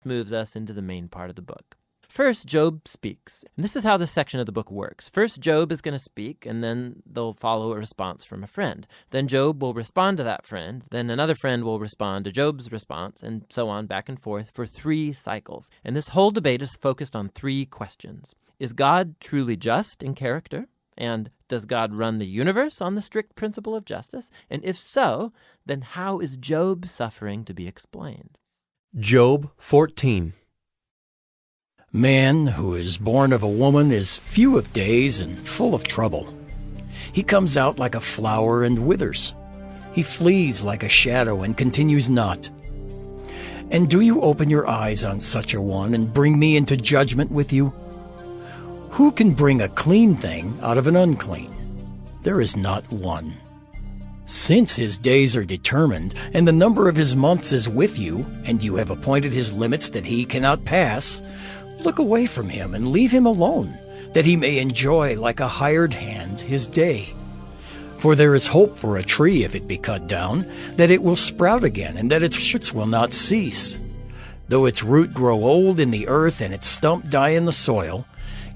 next moves us into the main part of the book. First, Job speaks. And this is how this section of the book works. First, Job is going to speak, and then they'll follow a response from a friend. Then Job will respond to that friend. Then another friend will respond to Job's response, and so on back and forth for 3 cycles. And this whole debate is focused on 3 questions. Is God truly just in character? And does God run the universe on the strict principle of justice? And if so, then how is Job's suffering to be explained? Job 14. Man who is born of a woman is few of days and full of trouble. He comes out like a flower and withers. He flees like a shadow and continues not. And do you open your eyes on such a one and bring me into judgment with you? Who can bring a clean thing out of an unclean? There is not one. Since his days are determined, and the number of his months is with you, and you have appointed his limits that he cannot pass, look away from him and leave him alone, that he may enjoy like a hired hand his day. For there is hope for a tree if it be cut down, that it will sprout again, and that its shoots will not cease. Though its root grow old in the earth and its stump die in the soil,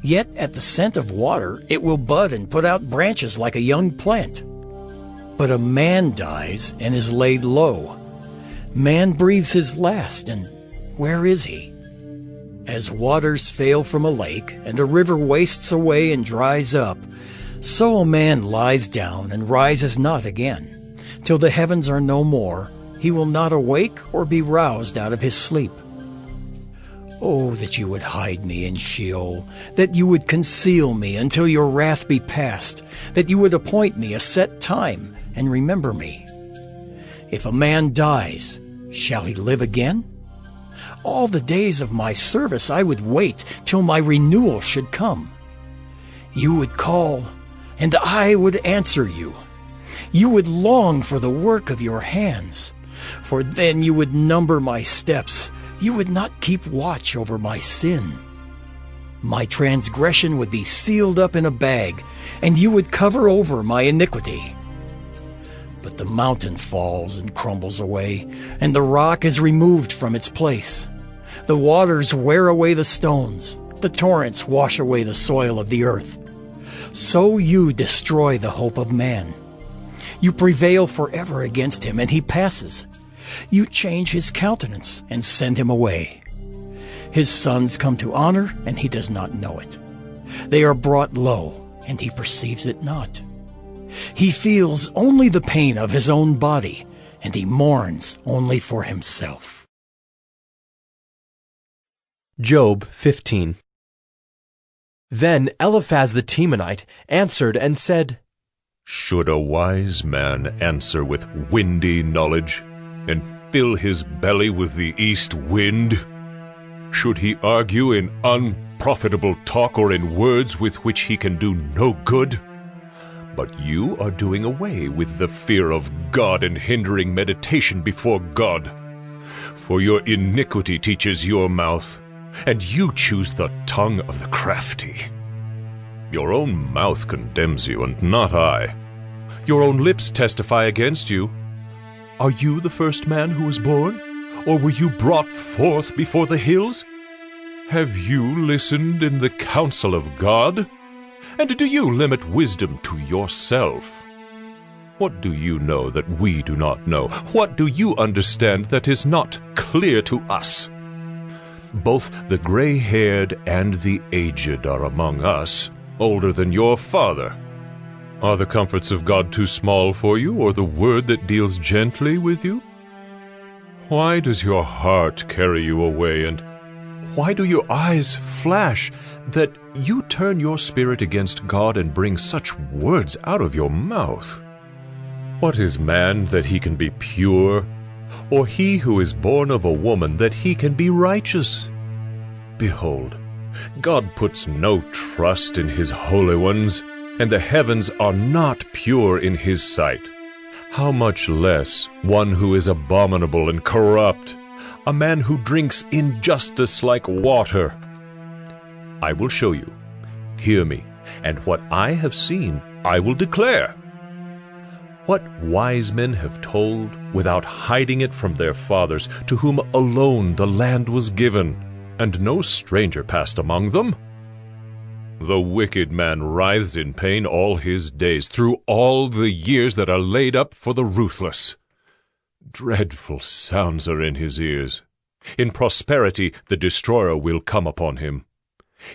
yet at the scent of water it will bud and put out branches like a young plant. But a man dies and is laid low. Man breathes his last, and where is he? As waters fail from a lake, and a river wastes away and dries up, so a man lies down and rises not again. Till the heavens are no more, he will not awake or be roused out of his sleep. Oh, that you would hide me in Sheol, that you would conceal me until your wrath be past, that you would appoint me a set time and remember me. If a man dies, shall he live again? All the days of my service I would wait till my renewal should come. You would call, and I would answer you. You would long for the work of your hands, for then you would number my steps. You would not keep watch over my sin. My transgression would be sealed up in a bag, and you would cover over my iniquity. But the mountain falls and crumbles away, and the rock is removed from its place. The waters wear away the stones, the torrents wash away the soil of the earth. So you destroy the hope of man. You prevail forever against him, and he passes. You change his countenance and send him away. His sons come to honor, and he does not know it. They are brought low, and he perceives it not. He feels only the pain of his own body, and he mourns only for himself. Job 15. Then Eliphaz the Temanite answered and said, Should a wise man answer with windy knowledge, and fill his belly with the east wind? Should he argue in unprofitable talk, or in words with which he can do no good? But you are doing away with the fear of God and hindering meditation before God. For your iniquity teaches your mouth, and you choose the tongue of the crafty. Your own mouth condemns you, and not I. Your own lips testify against you. Are you the first man who was born? Or were you brought forth before the hills? Have you listened in the counsel of God? And do you limit wisdom to yourself? What do you know that we do not know? What do you understand that is not clear to us? Both the gray-haired and the aged are among us, older than your father. Are the comforts of God too small for you, or the word that deals gently with you? Why does your heart carry you away, and why do your eyes flash, that you turn your spirit against God and bring such words out of your mouth? What is man that he can be pure, or he who is born of a woman that he can be righteous? Behold, God puts no trust in his holy ones, and the heavens are not pure in his sight. How much less one who is abominable and corrupt, a man who drinks injustice like water? I will show you. Hear me, and what I have seen I will declare. What wise men have told, without hiding it from their fathers, to whom alone the land was given, and no stranger passed among them? The wicked man writhes in pain all his days, through all the years that are laid up for the ruthless. Dreadful sounds are in his ears. In prosperity the destroyer will come upon him.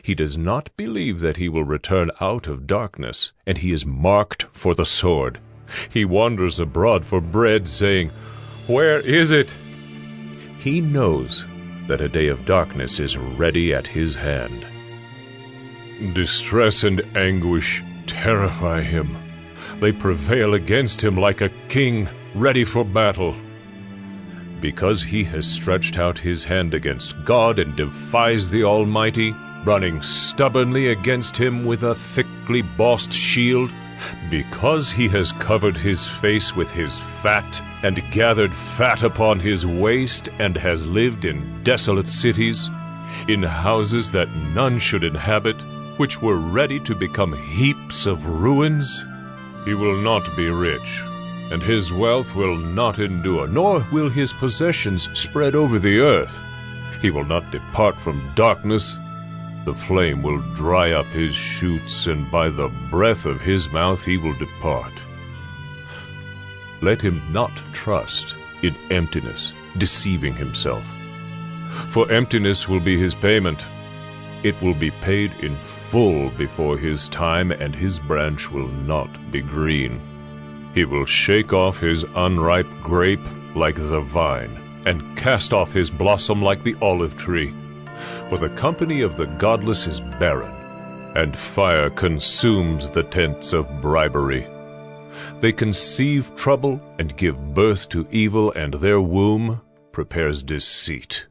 He does not believe that he will return out of darkness, and he is marked for the sword. He wanders abroad for bread, saying, "Where is it?" He knows that a day of darkness is ready at his hand. Distress and anguish terrify him. They prevail against him like a king ready for battle. Because he has stretched out his hand against God and defies the Almighty, running stubbornly against him with a thickly bossed shield, because he has covered his face with his fat, and gathered fat upon his waist, and has lived in desolate cities, in houses that none should inhabit, which were ready to become heaps of ruins, he will not be rich, and his wealth will not endure, nor will his possessions spread over the earth. He will not depart from darkness. The flame will dry up his shoots, and by the breath of his mouth he will depart. Let him not trust in emptiness, deceiving himself. For emptiness will be his payment. It will be paid in full before his time, and his branch will not be green. He will shake off his unripe grape like the vine, and cast off his blossom like the olive tree. For the company of the godless is barren, and fire consumes the tents of bribery. They conceive trouble and give birth to evil, and their womb prepares deceit.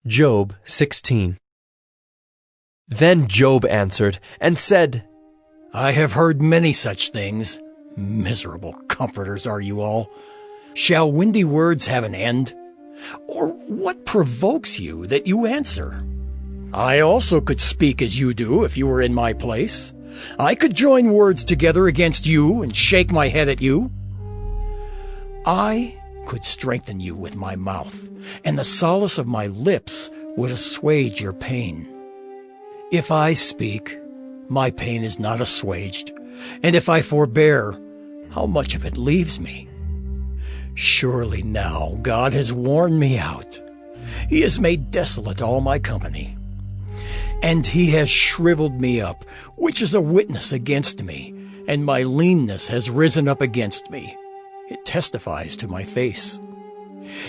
Job 16. Then Job answered and said, I have heard many such things. Miserable comforters are you all. Shall windy words have an end? Or what provokes you that you answer? I also could speak as you do if you were in my place. I could join words together against you and shake my head at you. I could strengthen you with my mouth, and the solace of my lips would assuage your pain. If I speak, my pain is not assuaged, and if I forbear, how much of it leaves me? Surely now God has worn me out. He has made desolate all my company. And he has shriveled me up, which is a witness against me, and my leanness has risen up against me. It testifies to my face.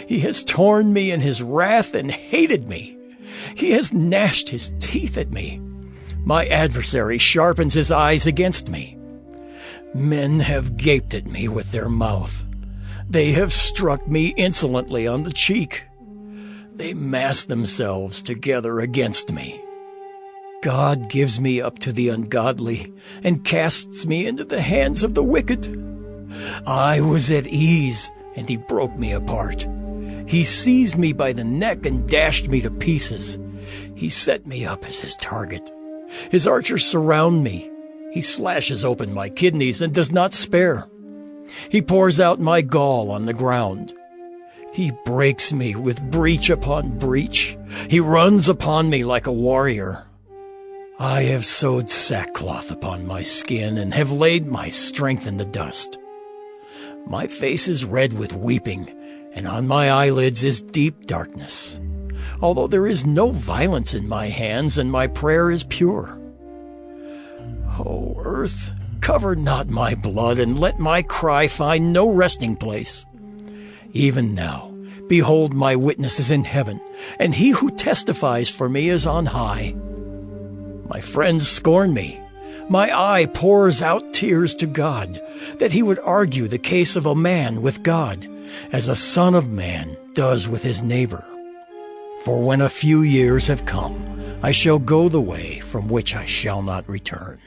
He has torn me in his wrath and hated me. He has gnashed his teeth at me. My adversary sharpens his eyes against me. Men have gaped at me with their mouth. They have struck me insolently on the cheek. They mass themselves together against me. God gives me up to the ungodly and casts me into the hands of the wicked. I was at ease, and he broke me apart. He seized me by the neck and dashed me to pieces. He set me up as his target. His archers surround me. He slashes open my kidneys and does not spare. He pours out my gall on the ground. He breaks me with breach upon breach. He runs upon me like a warrior. I have sewed sackcloth upon my skin and have laid my strength in the dust. My face is red with weeping, and on my eyelids is deep darkness, although there is no violence in my hands, and my prayer is pure. O earth, cover not my blood, and let my cry find no resting place. Even now, behold, my witness is in heaven, and he who testifies for me is on high. My friends scorn me. My eye pours out tears to God, that he would argue the case of a man with God, as a son of man does with his neighbor. For when a few years have come, I shall go the way from which I shall not return.